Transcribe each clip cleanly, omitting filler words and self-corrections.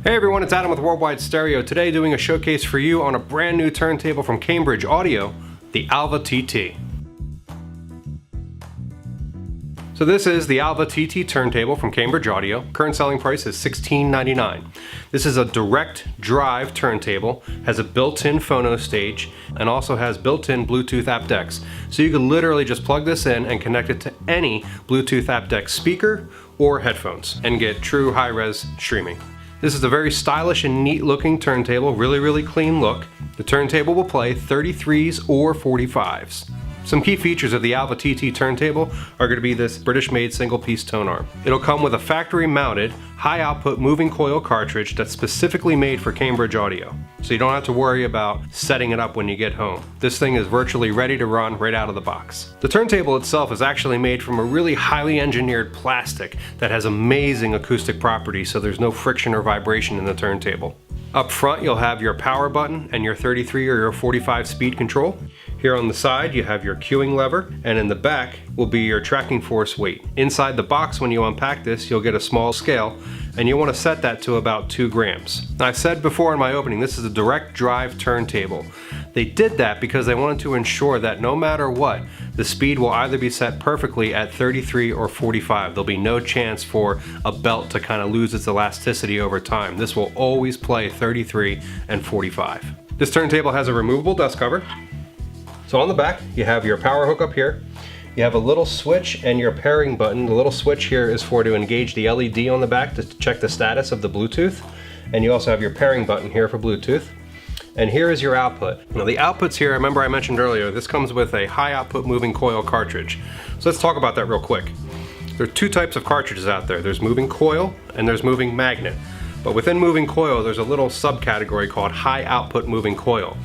Hey everyone, it's Adam with Worldwide Stereo. Today doing a showcase for you on a brand new turntable from Cambridge Audio, the ALVATT. So this is the ALVATT turntable from Cambridge Audio. Current selling price is $16.99. This is a direct drive turntable, has a built-in phono stage, and also has built-in Bluetooth aptX. So you can literally just plug this in and connect it to any Bluetooth aptX speaker or headphones and get true high-res streaming. This is a very stylish and neat looking turntable, really clean look. The turntable will play 33s or 45s. Some key features of the ALVATT turntable are going to be this British made single piece tone arm. It'll come with a factory mounted high output moving coil cartridge that's specifically made for Cambridge Audio. So you don't have to worry about setting it up when you get home. This thing is virtually ready to run right out of the box. The turntable itself is actually made from a really highly engineered plastic that has amazing acoustic properties, so there's no friction or vibration in the turntable. Up front you'll have your power button and your 33 or your 45 speed control. Here on the side you have your cueing lever, and in the back will be your tracking force weight. Inside the box, when you unpack this, you'll get a small scale, and you want to set that to about 2 grams. Now, I said before in my opening, this is a direct drive turntable. They did that because they wanted to ensure that no matter what, the speed will either be set perfectly at 33 or 45. There'll be no chance for a belt to kind of lose its elasticity over time. This will always play 33 and 45. This turntable has a removable dust cover. So on the back, you have your power hook up here. You have a little switch and your pairing button. The little switch here is to engage the LED on the back to check the status of the Bluetooth. And you also have your pairing button here for Bluetooth. And here is your output. Now the outputs here, remember I mentioned earlier, this comes with a high output moving coil cartridge. So let's talk about that real quick. There are 2 types of cartridges out there. There's moving coil and there's moving magnet. But within moving coil, there's a little subcategory called high output moving coil.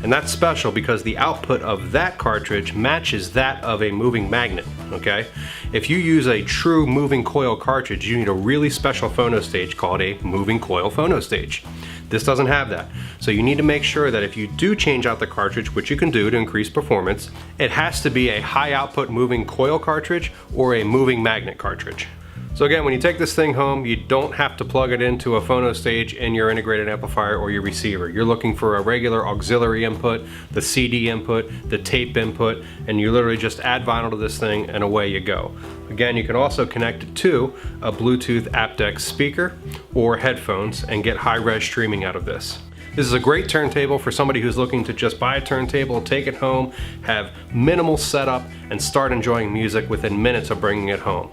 And that's special because the output of that cartridge matches that of a moving magnet, okay? If you use a true moving coil cartridge, you need a really special phono stage called a moving coil phono stage. This doesn't have that. So you need to make sure that if you do change out the cartridge, which you can do to increase performance, it has to be a high output moving coil cartridge or a moving magnet cartridge. So again, when you take this thing home, you don't have to plug it into a phono stage in your integrated amplifier or your receiver. You're looking for a regular auxiliary input, the CD input, the tape input, and you literally just add vinyl to this thing and away you go. Again, you can also connect it to a Bluetooth aptX speaker or headphones and get high-res streaming out of this. This is a great turntable for somebody who's looking to just buy a turntable, take it home, have minimal setup, and start enjoying music within minutes of bringing it home.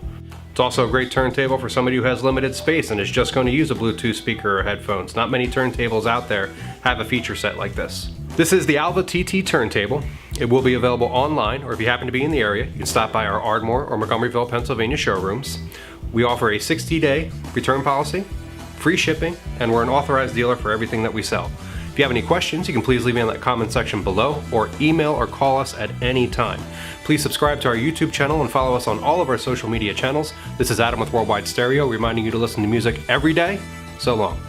It's also a great turntable for somebody who has limited space and is just going to use a Bluetooth speaker or headphones. Not many turntables out there have a feature set like this. This is the ALVATT turntable. It will be available online, or if you happen to be in the area, you can stop by our Ardmore or Montgomeryville, Pennsylvania showrooms. We offer a 60-day return policy, free shipping, and we're an authorized dealer for everything that we sell. If you have any questions, you can please leave me in that comment section below, or email or call us at any time. Please subscribe to our YouTube channel and follow us on all of our social media channels. This is Adam with Worldwide Stereo, reminding you to listen to music every day. So long.